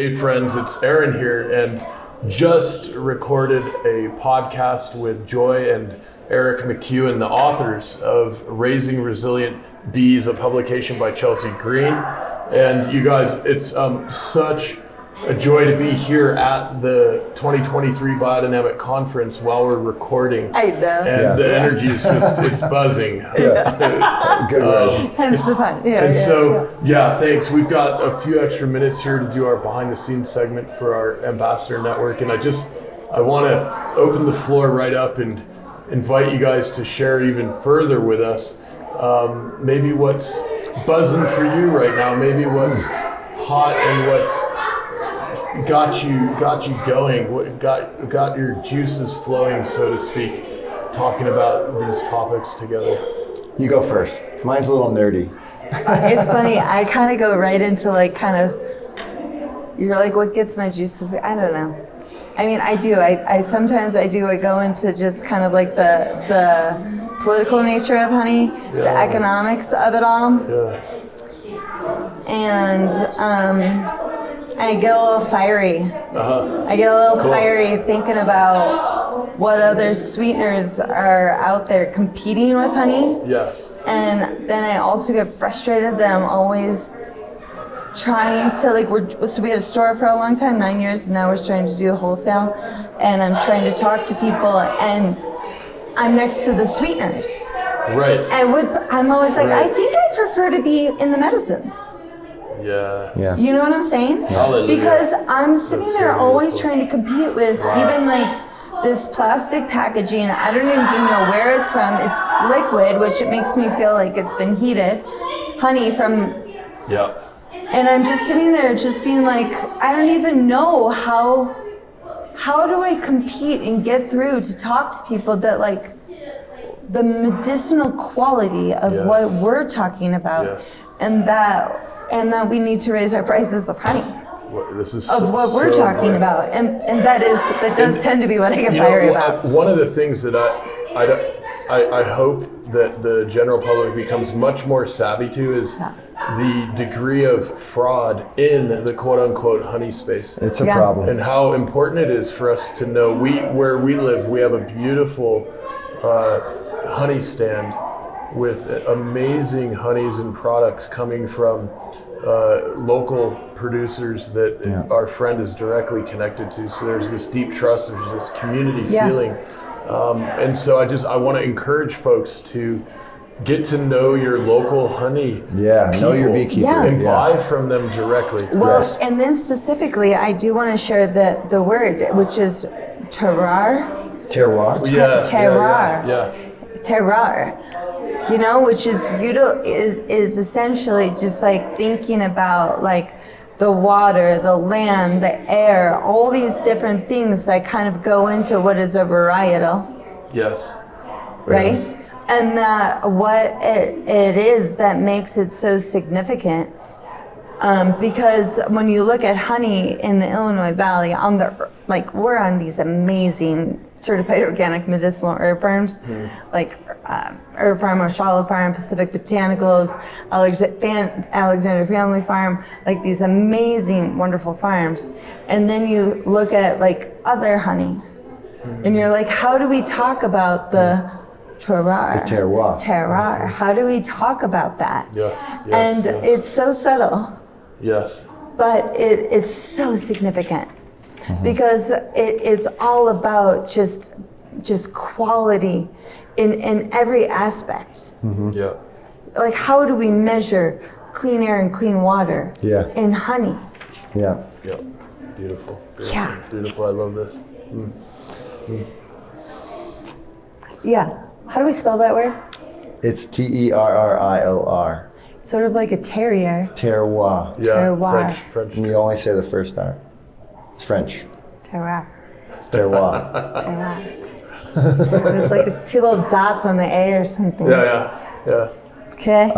Hey friends, it's Aaron here, and just recorded a podcast with Joy and Eric McEwen, the authors of Raising Resilient Bees, a publication by Chelsea Green. And you guys, it's such a joy to be here at the 2023 Biodynamic Conference while we're recording. I know. And the energy is just, it's buzzing. Good word. Hence the fun. Thanks. We've got a few extra minutes here to do our behind the scenes segment for our ambassador network. And I want to open the floor right up and invite you guys to share even further with us. Maybe what's buzzing for you right now, maybe what's hot and what's got you going, what got your juices flowing, so to speak, talking about these topics together. You go first. Mine's a little nerdy. It's funny, I kind of go right into you're like, what gets my juices? I don't know. I mean, I do. I sometimes I go into just kind of like the political nature of honey, the economics of it all. Yeah. And I get a little fiery. I get a little fiery thinking about what other sweeteners are out there competing with honey. Yes. And then I also get frustrated that I'm always trying to we had a store for a long time, 9 years, and now we're starting to do wholesale. And I'm trying to talk to people, and I'm next to the sweeteners. Right. I'm always like, I think I prefer to be in the medicines. Yeah. You know what I'm saying? Hallelujah. Because I'm sitting That's there so always beautiful. trying to compete with even this plastic packaging. I don't even know where it's from. It's liquid, which it makes me feel like it's been heated. Honey from... Yeah. And I'm just sitting there just being like, I don't even know how do I compete and get through to talk to people that the medicinal quality of what we're talking about and that we need to raise our prices of honey. This is of what we're talking about, and that does tend to be what I get fiery about. One of the things that I hope that the general public becomes much more savvy to is the degree of fraud in the quote-unquote honey space. It's a problem. And how important it is for us to know. Where we live, we have a beautiful honey stand with amazing honeys and products coming from local producers that our friend is directly connected to. So there's this deep trust, there's this community feeling. And so I want to encourage folks to get to know your local honey know your beekeeper. and buy from them directly. Well, and then specifically, I do want to share the word, which is terroir. Terroir. Terroir. Terroir. You know, which is essentially just like thinking about like the water, the land, the air, all these different things that kind of go into what is a varietal. Yes. Right? And what it is that makes it so significant. Because when you look at honey in the Illinois Valley, we're on these amazing certified organic medicinal herb farms, like Herb Farm, Oshala Farm, Pacific Botanicals, Alexander Family Farm, like these amazing, wonderful farms. And then you look at like other honey, and you're like, how do we talk about the terroir? The terroir. Terroir. How do we talk about that? Yes. It's so subtle. Yes. But it's so significant because it's all about just quality in every aspect. Yeah. Like, how do we measure clean air and clean water in honey? Yeah. Yeah. Beautiful. Yeah. Beautiful. I love this. Yeah. How do we spell that word? It's Terrior. Sort of like a terrier. Terroir. Yeah. Terroir. French. And you only say the first R. It's French. Terroir. Terroir. Terroir. There's like two little dots on the A or something. Yeah. Okay.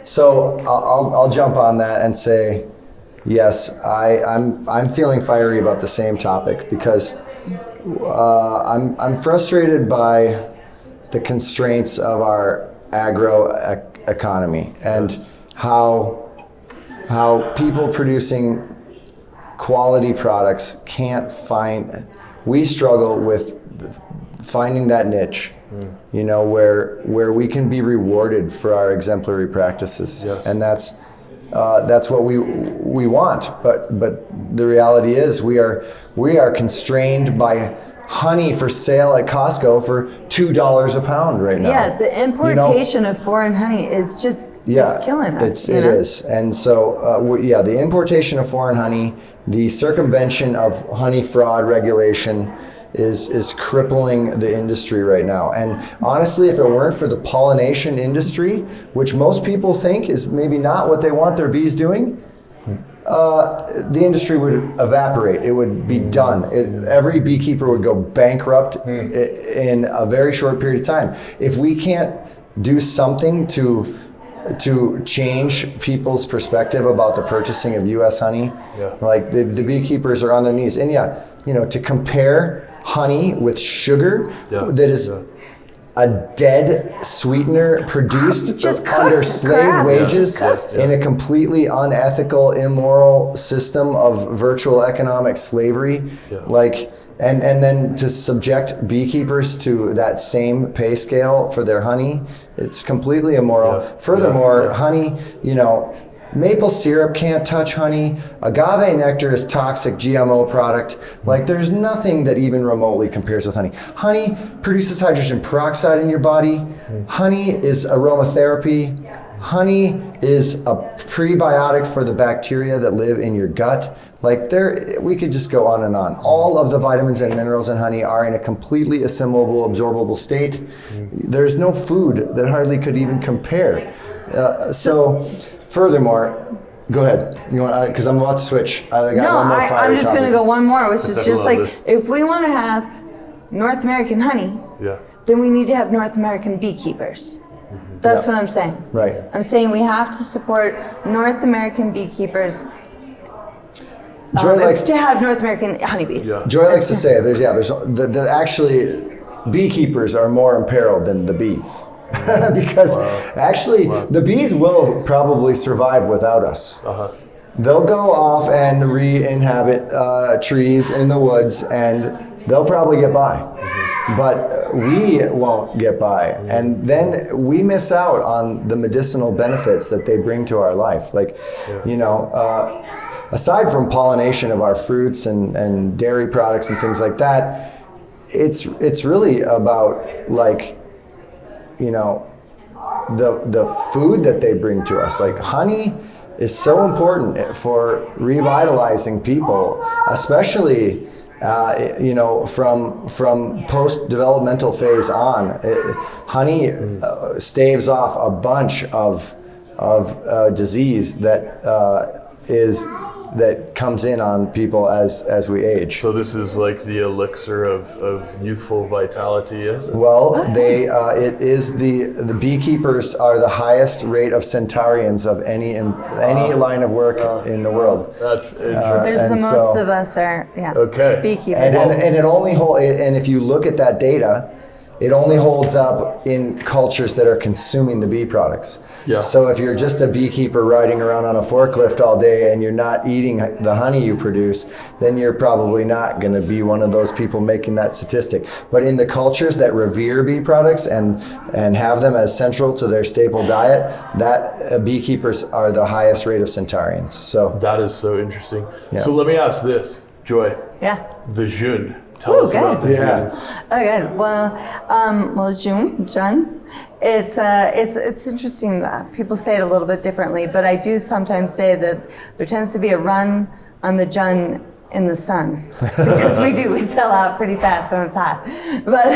So I'll jump on that and say, yes, I'm feeling fiery about the same topic because I'm frustrated by the constraints of our agro economy and how people producing quality products can't find. We struggle with finding that niche, you know, where we can be rewarded for our exemplary practices, Yes. and that's what we want. But the reality is we are constrained by honey for sale at Costco for $2 a pound right now. Yeah, the importation of foreign honey is just it's killing us. It is. And so, the importation of foreign honey, the circumvention of honey fraud regulation is crippling the industry right now. And honestly, if it weren't for the pollination industry, which most people think is maybe not what they want their bees doing, the industry would evaporate. It would be done. Every beekeeper would go bankrupt in a very short period of time. If we can't do something to change people's perspective about the purchasing of U.S. honey, like the beekeepers are on their knees. And to compare honey with sugar that is a dead sweetener produced under slave wages in a completely unethical, immoral system of virtual economic slavery, and then to subject beekeepers to that same pay scale for their honey, it's completely immoral. Furthermore, honey, maple syrup can't touch honey. Agave nectar is toxic GMO product. Like, there's nothing that even remotely compares with honey. Honey produces hydrogen peroxide in your body. Honey is aromatherapy. Honey is a prebiotic for the bacteria that live in your gut. We could just go on and on. All of the vitamins and minerals in honey are in a completely assimilable, absorbable state. There's no food that hardly could even compare. Furthermore, go ahead. You want? Because I'm about to switch. I got one more fire I'm just going to go one more, which is just like, this. if we want to have North American honey, then we need to have North American beekeepers. That's what I'm saying. Right. I'm saying we have to support North American beekeepers to have North American honeybees. Joy likes to say actually beekeepers are more imperiled than the bees. Because the bees will probably survive without us. They'll go off and re-inhabit trees in the woods, and they'll probably get by. But we won't get by. And then we miss out on the medicinal benefits that they bring to our life. Aside from pollination of our fruits and dairy products and things like that, it's really about the food that they bring to us. Like, honey is so important for revitalizing people, especially from post-developmental phase on. Honey staves off a bunch of disease that comes in on people as we age. So this is like the elixir of youthful vitality, is it? Well, it is the beekeepers are the highest rate of centurions of any line of work in the world. That's interesting. There's most of us are beekeepers. And it only and if you look at that data, it only holds up in cultures that are consuming the bee products. So if you're just a beekeeper riding around on a forklift all day and you're not eating the honey you produce, then you're probably not going to be one of those people making that statistic. But in the cultures that revere bee products and have them as central to their staple diet, that beekeepers are the highest rate of centurions. So that is so interesting. So let me ask this, Joy. The June. Tell us about the June. Okay. Well, June. It's interesting. People say it a little bit differently, but I do sometimes say that there tends to be a run on the June in the sun, because we sell out pretty fast when it's hot. But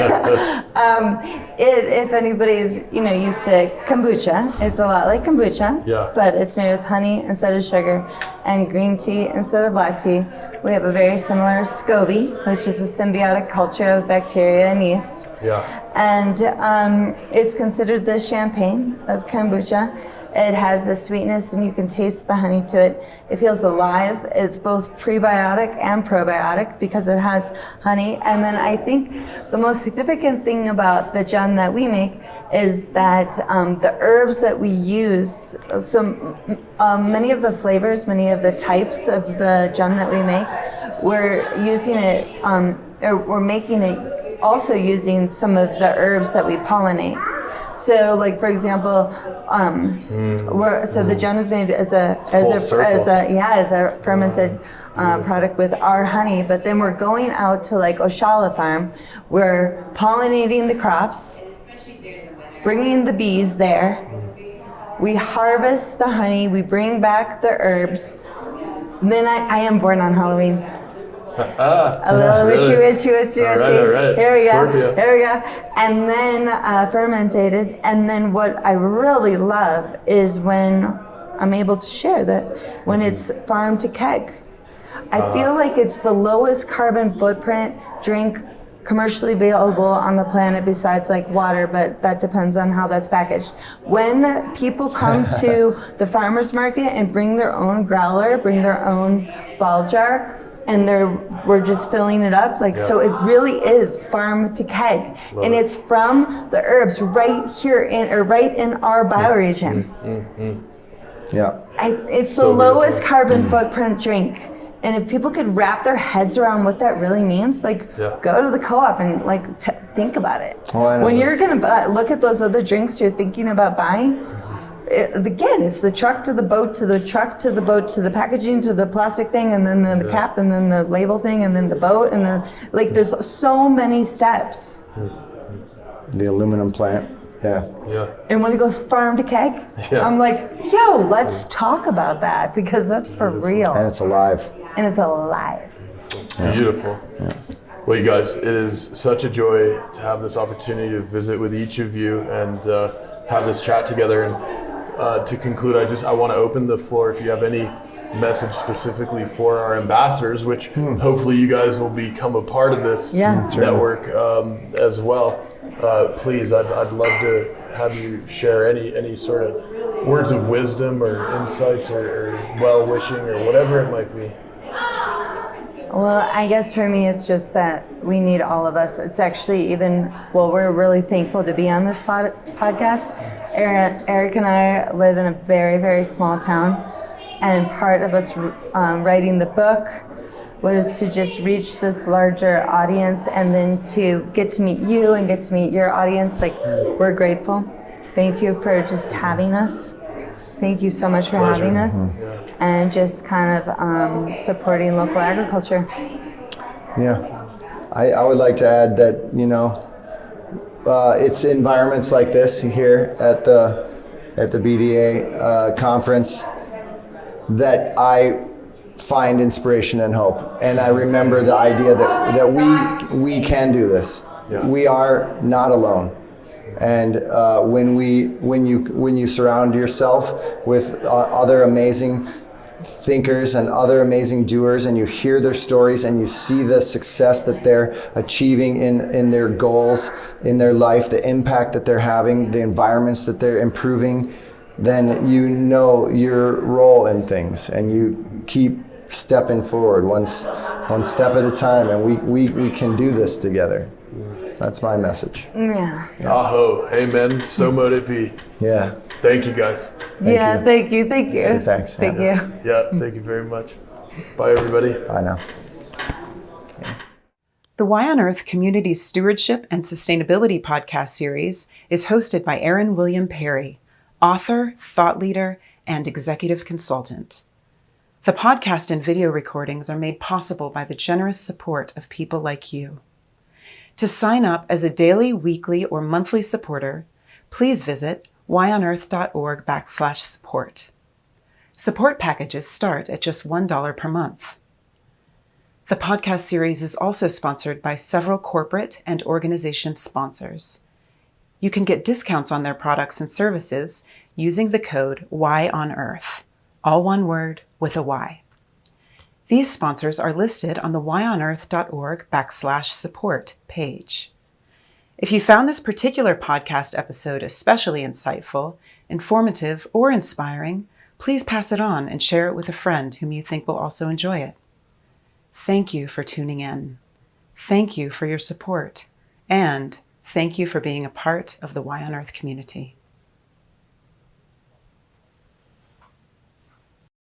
if anybody's used to kombucha, it's a lot like kombucha, but it's made with honey instead of sugar and green tea instead of black tea, We have a very similar SCOBY, which is a symbiotic culture of bacteria and yeast. Yeah. And it's considered the champagne of kombucha. It has a sweetness, and you can taste the honey to it. It feels alive. It's both prebiotic and probiotic because it has honey. And then I think the most significant thing about the Jun that we make is that the herbs that we use, so many of the flavors, many of the types of the Jun that we make, we're using it, or we're making it also using some of the herbs that we pollinate. So, like for example, the Jun is made as a fermented product with our honey. But then we're going out to like Oshala Farm. We're pollinating the crops, bringing the bees there. We harvest the honey. We bring back the herbs. And then I am born on Halloween. A little witchy. All right. Here we Scorpio. go. Here we go. And then fermented. And then what I really love is when I'm able to share that when it's farm to keg. I feel like it's the lowest carbon footprint drink commercially available on the planet besides like water, but that depends on how that's packaged. When people come to the farmer's market and bring their own growler, bring their own ball jar, and we're just filling it up, so it really is farm to keg. And it's from the herbs right here right in our bioregion. Yeah. It's So the lowest beautiful. carbon footprint drink. And if people could wrap their heads around what that really means, go to the co-op and think about it. When you're gonna look at those other drinks you're thinking about buying, again, it's the truck to the boat to the truck to the boat to the packaging to the plastic thing and then the cap and then the label thing and then the boat and then there's so many steps. The aluminum plant. Yeah. And when it goes farm to keg, I'm like, yo, let's talk about that because that's for real. And it's alive. And it's alive. Beautiful. Yeah. Well, you guys, it is such a joy to have this opportunity to visit with each of you and have this chat together. And to conclude, I want to open the floor if you have any message specifically for our ambassadors, which hopefully you guys will become a part of this network as well. Please, I'd love to have you share any sort of words of wisdom or insights or well-wishing or whatever it might be. Well, I guess for me, it's just that we need all of us. It's actually we're really thankful to be on this podcast. Eric and I live in a very, very small town, and part of us writing the book was to just reach this larger audience and then to get to meet you and get to meet your audience. We're grateful. Thank you for just having us. Thank you so much for having us. And just kind of supporting local agriculture. Yeah. I would like to add that, it's environments like this here at the BDA conference that I find inspiration and hope. And I remember the idea that we can do this. Yeah. We are not alone. And when you surround yourself with other amazing thinkers and other amazing doers, and you hear their stories and you see the success that they're achieving in their goals, in their life, the impact that they're having, the environments that they're improving, then you know your role in things and you keep stepping forward one step at a time, and we can do this together. That's my message. Yeah. Aho, amen. So mote it be. Yeah. Thank you guys. Thank you. Hey, thanks. Thank you. Yeah, thank you very much. Bye, everybody. Bye now. The Y on Earth Community Stewardship and Sustainability podcast series is hosted by Aaron William Perry, author, thought leader, and executive consultant. The podcast and video recordings are made possible by the generous support of people like you. To sign up as a daily, weekly, or monthly supporter, please visit yonearth.org/support. Support packages start at just $1 per month. The podcast series is also sponsored by several corporate and organization sponsors. You can get discounts on their products and services using the code YONEARTH, all one word with a Y. These sponsors are listed on the whyonearth.org/support page. If you found this particular podcast episode especially insightful, informative, or inspiring, please pass it on and share it with a friend whom you think will also enjoy it. Thank you for tuning in. Thank you for your support. And thank you for being a part of the Why on Earth community.